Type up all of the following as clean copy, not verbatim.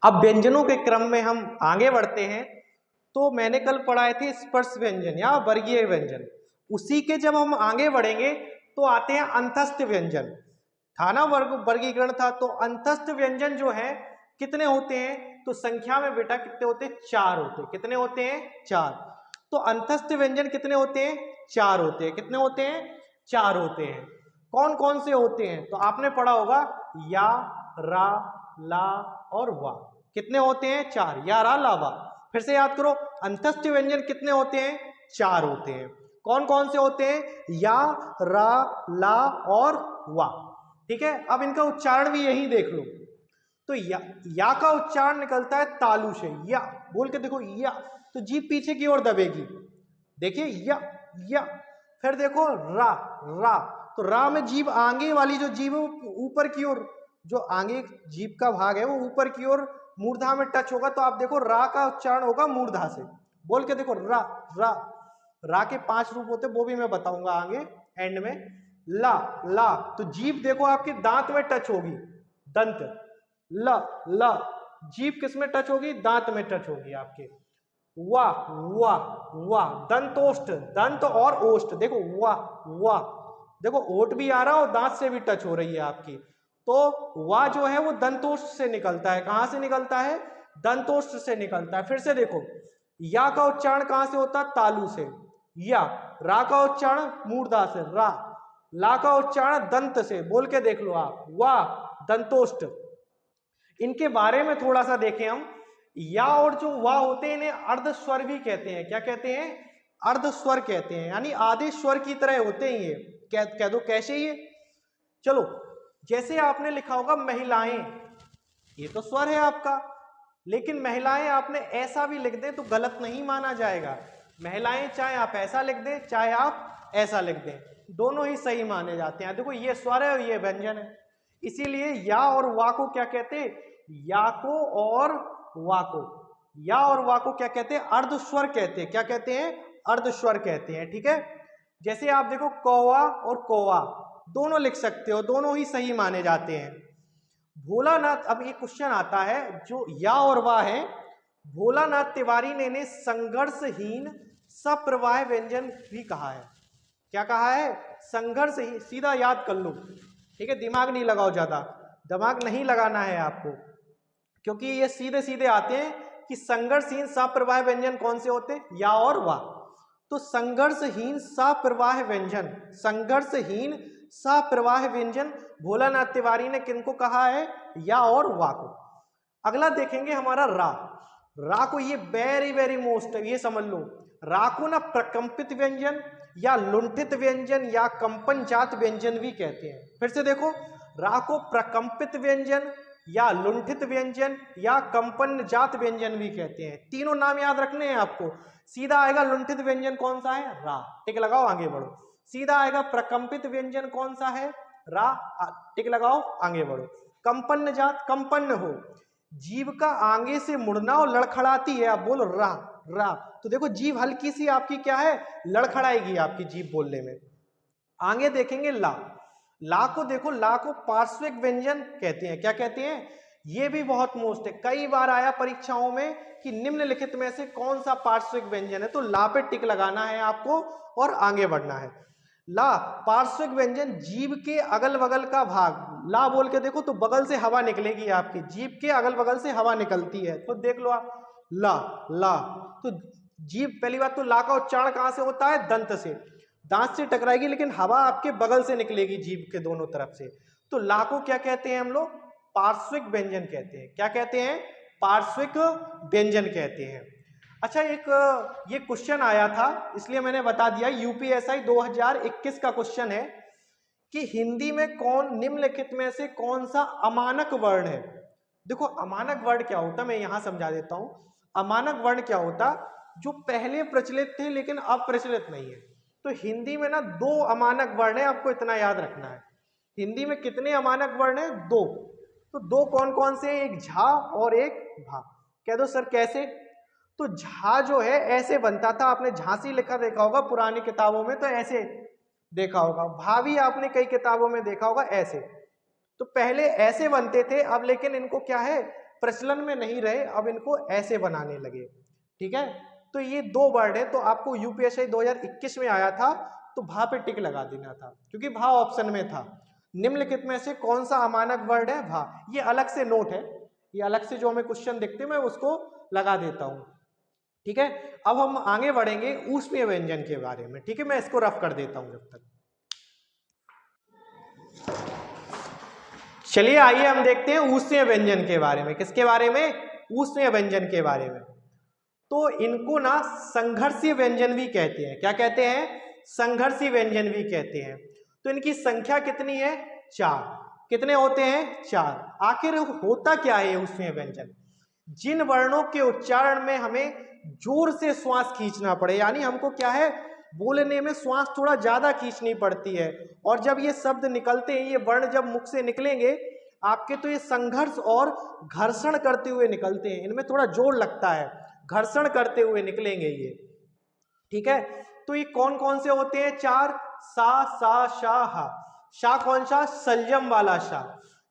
अब व्यंजनों के क्रम में हम आगे बढ़ते हैं। तो मैंने कल पढ़ाए थे स्पर्श व्यंजन या वर्गीय व्यंजन। उसी के जब हम आगे बढ़ेंगे तो आते हैं अंतस्थ व्यंजन। था ना वर्गीकरण था, तो अंतस्थ व्यंजन जो है कितने होते हैं? तो संख्या में बेटा कितने होते हैं? 4 होते हैं। कितने होते हैं? 4। तो अंतस्थ व्यंजन कितने होते हैं? 4 होते हैं। कितने होते हैं? 4 होते हैं। कौन कौन से होते हैं? तो आपने पढ़ा होगा या, रा, ला और वा। कितने होते हैं? 4। या, रा, ला, वा। फिर से याद करो, अंतस्थ व्यंजन कितने होते हैं? 4 होते हैं। कौन कौन से होते हैं? या, रा, ला और वा। ठीक है, अब इनका उच्चारण भी यही देख लो। तो या का उच्चारण निकलता है तालु से। या बोल के देखो, या तो जीभ पीछे की ओर दबेगी। देखिए या। फिर देखो रा, रा तो रा में जीभ आगे वाली जो जीभ है वो ऊपर की ओर, जो आगे जीभ का भाग है वो ऊपर की ओर मूर्धा में टच होगा। तो आप देखो रा का उच्चारण होगा मूर्धा से। बोल के देखो रा, रा। रा के 5 रूप होते, वो भी मैं बताऊंगा आगे एंड में। ला, ला तो जीभ देखो आपके दांत में टच होगी, दंत। ला, ला जीभ किस में टच होगी? दांत में टच होगी आपके। वाह, वाह, वाह दंतोष्ठ, दंत और ओष्ठ। देखो वाह, वाह देखो ओठ भी आ रहा है और दांत से भी टच हो रही है आपकी। तो वाह जो है वो दंतोष्ठ से निकलता है। कहां से निकलता है? दंतोष्ठ से निकलता है। फिर से देखो, या का उच्चारण कहां से होता है? तालु से। या, रा का उच्चारण मूर्धा से, रा। ला का उच्चारण दंत से। बोल के देख लो आप, वाह, दंतोष्ठ। इनके बारे में थोड़ा सा देखें हम। या और जो वा होते हैं इन्हें अर्ध स्वर भी कहते हैं। क्या कहते हैं? अर्ध स्वर कहते हैं, यानी आधे स्वर की तरह होते हैं ये। कह दो कैसे ये? चलो, जैसे आपने लिखा होगा महिलाएं, ये तो स्वर है आपका, लेकिन महिलाएं आपने ऐसा भी लिख दें तो गलत नहीं माना जाएगा। महिलाएं चाहे आप ऐसा लिख दें चाहे आप ऐसा लिख दें, दोनों ही सही माने जाते हैं। देखो ये स्वर है और ये व्यंजन है, इसीलिए या और वा को क्या कहते हैं? या को और वा को, या और वा को क्या कहते हैं? अर्ध स्वर कहते हैं। क्या कहते हैं? अर्ध स्वर कहते हैं। ठीक है, जैसे आप देखो कौवा और कौवा दोनों लिख सकते हो, दोनों ही सही माने जाते हैं। भोलानाथ, अब ये क्वेश्चन आता है जो या और वा है, भोलानाथ तिवारी ने इन्हें संघर्षहीन सप्रवाह व्यंजन भी कहा है। क्या कहा है? संघर्ष ही, सीधा याद कर लो। ठीक है, दिमाग नहीं लगाओ, ज्यादा दिमाग नहीं लगाना है आपको, क्योंकि ये सीधे सीधे आते हैं कि संघर्षहीन सप्रवाह व्यंजन कौन से होते हैं? या और वा। तो संघर्षहीन सप्रवाह व्यंजन, संघर्षहीन सप्रवाह व्यंजन भोलानाथ तिवारी ने किनको कहा है? या और वा को। अगला देखेंगे हमारा रा। रा को ये वेरी वेरी मोस्ट, ये समझ लो, रा को ना प्रकंपित व्यंजन या लुंठित व्यंजन या कंपन जात व्यंजन भी कहते हैं। फिर से देखो, रा को प्रकंपित व्यंजन या लुंठित व्यंजन या कंपन जात व्यंजन भी कहते हैं। तीनों नाम याद रखने हैं आपको। सीधा आएगा लुंठित व्यंजन कौन सा है? रा। टिक लगाओ, आगे बढ़ो। सीधा आएगा प्रकंपित व्यंजन कौन सा है? रा। टिक लगाओ, आगे बढ़ो। कंपन जात, कंपन हो, जीभ का आगे से मुड़ना और लड़खड़ाती है, आप बोलो रा, रा। तो देखो जीभ हल्की सी आपकी क्या है? लड़खड़ाएगी आपकी जीभ बोलने में। आगे देखेंगे ला। ला को देखो, ला को पार्श्विक व्यंजन कहते हैं। क्या कहते हैं? ये भी बहुत मोस्ट है, कई बार आया परीक्षाओं में कि निम्नलिखित में से कौन सा पार्श्विक व्यंजन है। तो ला पे टिक लगाना है आपको और आगे बढ़ना है। ला पार्श्विक व्यंजन, जीभ के अगल बगल का भाग। ला बोल के देखो तो बगल से हवा निकलेगी आपकी, जीभ के अगल बगल से हवा निकलती है, तो देख लो आप। ला, ला तो जीभ, पहली बात तो ला का उच्चारण कहां से होता है? दंत से। दांत से टकराएगी लेकिन हवा आपके बगल से निकलेगी जीभ के दोनों तरफ से। तो ला को क्या कहते हैं हम लोग? पार्श्विक व्यंजन कहते हैं। क्या कहते हैं? पार्श्विक व्यंजन कहते हैं। अच्छा, एक ये क्वेश्चन आया था इसलिए मैंने बता दिया, यूपीएसआई 2021 का क्वेश्चन है कि हिंदी में कौन निम्नलिखित में से कौन सा अमानक वर्ण है? देखो अमानक वर्ण क्या होता, मैं यहां समझा देता हूं। अमानक वर्ण क्या होता? जो पहले प्रचलित थे लेकिन अब प्रचलित नहीं है। तो हिंदी में ना 2 अमानक वर्ण है, आपको इतना याद रखना है। हिंदी में कितने अमानक वर्ण है? 2। तो 2 कौन कौन से? एक झा और एक भा। कह दो सर कैसे? तो झा जो है ऐसे बनता था, आपने झांसी लिखा देखा होगा पुरानी किताबों में, तो ऐसे देखा होगा। भा भी आपने कई किताबों में देखा होगा ऐसे। तो पहले ऐसे बनते थे, अब लेकिन इनको क्या है? प्रचलन में नहीं रहे, अब इनको ऐसे बनाने लगे। ठीक है, तो ये दो वर्ड है, तो आपको यूपीएससी 2021 में आया था तो भा पे टिक लगा देना था, क्योंकि भा ऑप्शन में था। निम्नलिखित में से कौन सा अमानक वर्ड है? भा। ये अलग से नोट है, ये अलग से जो हमें क्वेश्चन देखते हैं मैं उसको लगा देता हूं। ठीक है, अब हम आगे बढ़ेंगे ऊष्मीय व्यंजन के बारे में। ठीक है, मैं इसको रफ कर देता हूं जब तक। चलिए आइए हम देखते हैं ऊष्मीय व्यंजन के बारे में। किसके बारे में? ऊष्मीय व्यंजन के बारे में। तो इनको ना संघर्षीय व्यंजन भी कहते हैं। क्या कहते हैं? संघर्षीय व्यंजन भी कहते हैं। तो इनकी संख्या कितनी है? 4। कितने होते हैं? 4। आखिर होता क्या है ऊष्मीय व्यंजन? जिन वर्णों के उच्चारण में हमें जोर से श्वास खींचना पड़े, यानी हमको क्या है, बोलने में श्वास थोड़ा ज्यादा खींचनी पड़ती है, और जब ये शब्द निकलते हैं, ये वर्ण जब मुख से निकलेंगे आपके, तो ये संघर्ष और घर्षण करते हुए निकलते हैं, इनमें थोड़ा जोर लगता है, घर्षण करते हुए निकलेंगे ये। ठीक है, तो ये कौन कौन से होते हैं? 4। सा, सा, शा, हा। शा कौन सा? संयम वाला शा।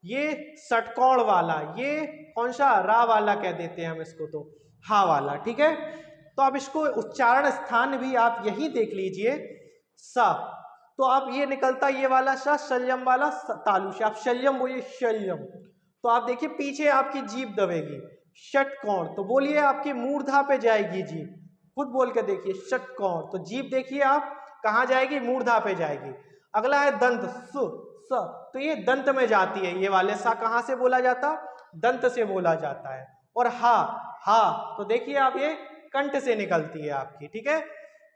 ये षटकोण वाला, ये कौन सा? रा वाला कह देते हैं हम इसको, तो हा वाला। ठीक है, तो आप इसको उच्चारण स्थान भी आप यही देख लीजिए, सा, तो आप ये निकलता ये वाला सा, संयम वाला तालु से, आप शल्यम बोलिए, शल्यम। तो आप देखिए पीछे आपकी जीभ दबेगी, षटकोण, तो बोलिए आपकी मूर्धा पे जाएगी जीभ, खुद बोल के देखिए, षटकोण, तो जीभ देखिए आप कहाँ जाएगी? मूर्धा पे जाएगी। अगला है दंत, सु, स, तो ये दंत में जाती है, ये वाले सा कहाँ से बोला जाता? दंत से बोला जाता है। और हा, हा, तो देखिए आप ये कंठ से निकलती है आपकी। ठीक है,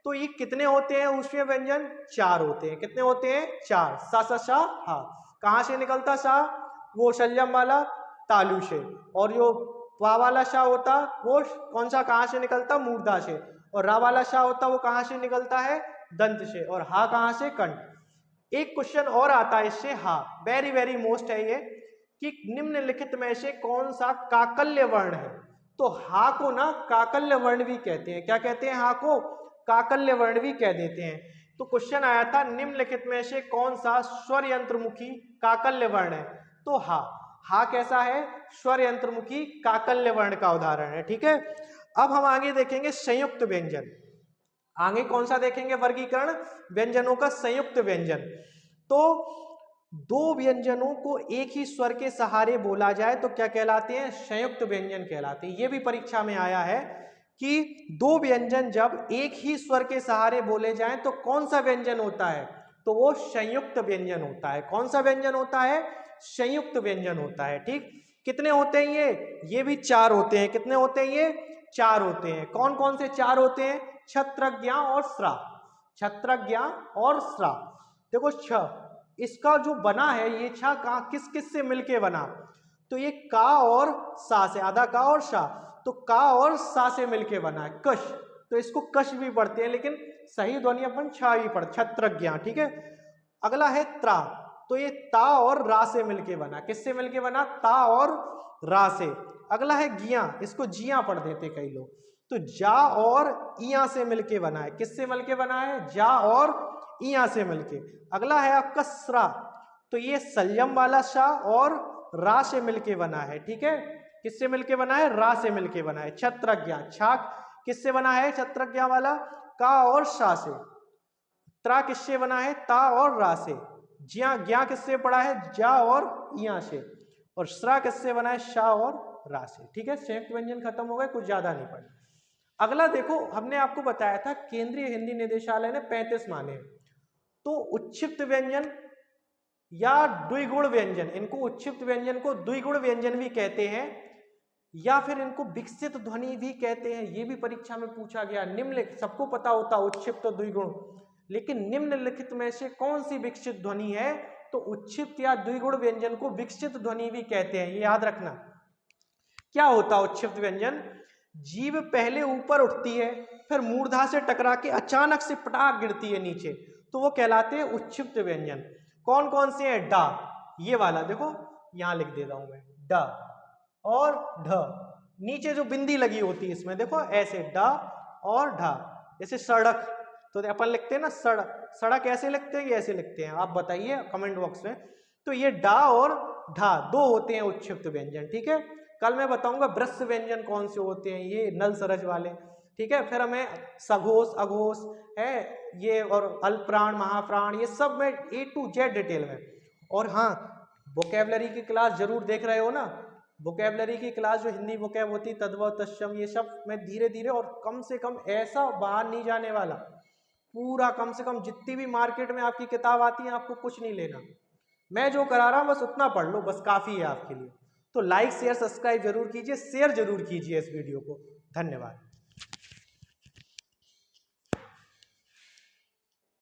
तो ये कितने होते हैं ऊष्मीय व्यंजन? 4 होते हैं। कितने होते हैं? 4। सा, सा, शा, हा। कहाँ से निकलता सा? वो शल्यम वाला तालु से, और जो वा वाला शा होता वो कौन सा कहाँ से निकलता? मूर्धा से, और रा वाला शा होता वो कहाँ से निकलता है? दंत से, और हा कहाँ से? कंठ। एक क्वेश्चन और आता है इससे, हा, वेरी वेरी मोस्ट है ये, कि निम्नलिखित में से कौन सा काकल्य वर्ण है? तो हा को ना काकल्य वर्ण भी कहते हैं। क्या कहते हैं? हा को काकल्य वर्ण भी कह देते हैं। तो क्वेश्चन आया था, निम्नलिखित में से कौन सा स्वर यंत्रमुखी काकल्य वर्ण है? तो हा। हा कैसा है? स्वर यंत्रमुखी काकल्य वर्ण का उदाहरण है। ठीक है, अब हम आगे देखेंगे संयुक्त व्यंजन। आगे कौन सा देखेंगे वर्गीकरण? व्यंजनों का संयुक्त व्यंजन। तो दो व्यंजनों को एक ही स्वर के सहारे बोला जाए तो क्या कहलाते हैं? संयुक्त व्यंजन कहलाते हैं। ये भी परीक्षा में आया है कि दो व्यंजन जब एक ही स्वर के सहारे बोले जाएं तो कौन सा व्यंजन होता है? तो वो संयुक्त व्यंजन होता है। कौन सा व्यंजन होता है? संयुक्त व्यंजन होता है। ठीक, कितने होते हैं ये? ये भी 4 होते हैं। कितने होते हैं ये? 4 होते हैं। कौन कौन से 4 होते हैं? छत्रज्ञ और श्रा। छत्रज्ञ और श्रा। देखो छ, इसका जो बना है ये छा का किस किस से मिलके बना? तो ये का और सा से, आधा का और सा, तो का और सा से मिलके बना है कश, तो इसको कश भी पढ़ते हैं, लेकिन सही ध्वनि अपन छा भी पढ़ते, छत्रज्ञ। ठीक है, अगला है त्रा, तो ये ता और रा से मिलके बना। किससे मिलके बना? ता और रा से। अगला है गिया, इसको जिया पढ़ देते कई लोग, तो जा और इया से मिलके बना है। किससे मिलके बना है? जा और इया से मिलके। अगला है आपका स्रा, तो ये संयम वाला शा और रा से मिलके बना है। ठीक है, किससे मिलके बना है? रा से मिलके बना है। छत्रज्ञ, छाक किससे बना है? छत्रज्ञ वाला का और शा से। त्रा किससे बना है? ता और रा से। ज्या, ज्ञा किससे पढ़ा है? जा और इया से। और श्रा किससे बना है? शा और रा से। ठीक है, संयुक्त व्यंजन खत्म हो गए, कुछ ज्यादा नहीं पढ़े। अगला देखो, हमने आपको बताया था केंद्रीय हिंदी निदेशालय ने 35 माने, तो उच्छिप्त व्यंजन या द्विगुण व्यंजन, इनको उच्छिप्त व्यंजन को द्विगुण व्यंजन भी कहते हैं, या फिर इनको विकसित ध्वनि भी कहते हैं। ये भी परीक्षा में पूछा गया। निम्नलिखित, सबको पता होता उच्छिप्त और द्विगुण, लेकिन निम्नलिखित में से कौन सी विकसित ध्वनि है? तो उच्छिप्त या द्विगुण व्यंजन को विकसित ध्वनि भी कहते हैं, ये याद रखना। क्या होता है उच्छिप्त व्यंजन? जीभ पहले ऊपर उठती है, फिर मूर्धा से टकरा के अचानक से पटाक गिरती है नीचे, तो वो कहलाते हैं उच्छिप्त व्यंजन। कौन कौन से हैं? डा, ये वाला देखो यहां लिख दे रहा हूं मैं, डा और ढ, नीचे जो बिंदी लगी होती है इसमें देखो ऐसे, डा और ढा। जैसे सड़क, तो अपन लिखते हैं ना सड़क, सड़क ऐसे लिखते हैं, ऐसे लिखते हैं, आप बताइए कमेंट बॉक्स में। तो ये डा और ढा दो होते हैं उच्छिप्त व्यंजन। ठीक है, कल मैं बताऊंगा ब्रह्म व्यंजन कौन से होते हैं, ये नल सरज वाले, ठीक है। फिर हमें सघोष अघोष है ये, और अल्पप्राण महाप्राण, ये सब मैं A to Z डिटेल में। और हाँ, वोकेबलरी की क्लास जरूर देख रहे हो ना, वोकेबलरी की क्लास जो हिंदी वोकेब होती, तद्भव तत्सम, ये सब मैं धीरे धीरे और कम से कम ऐसा बाहर नहीं जाने वाला, पूरा कम से कम जितनी भी मार्केट में आपकी किताब आती है आपको कुछ नहीं लेना, मैं जो करा रहा हूँ बस उतना पढ़ लो, बस काफ़ी है आपके लिए। तो लाइक शेयर सब्सक्राइब जरूर कीजिए, शेयर जरूर कीजिए इस वीडियो को। धन्यवाद।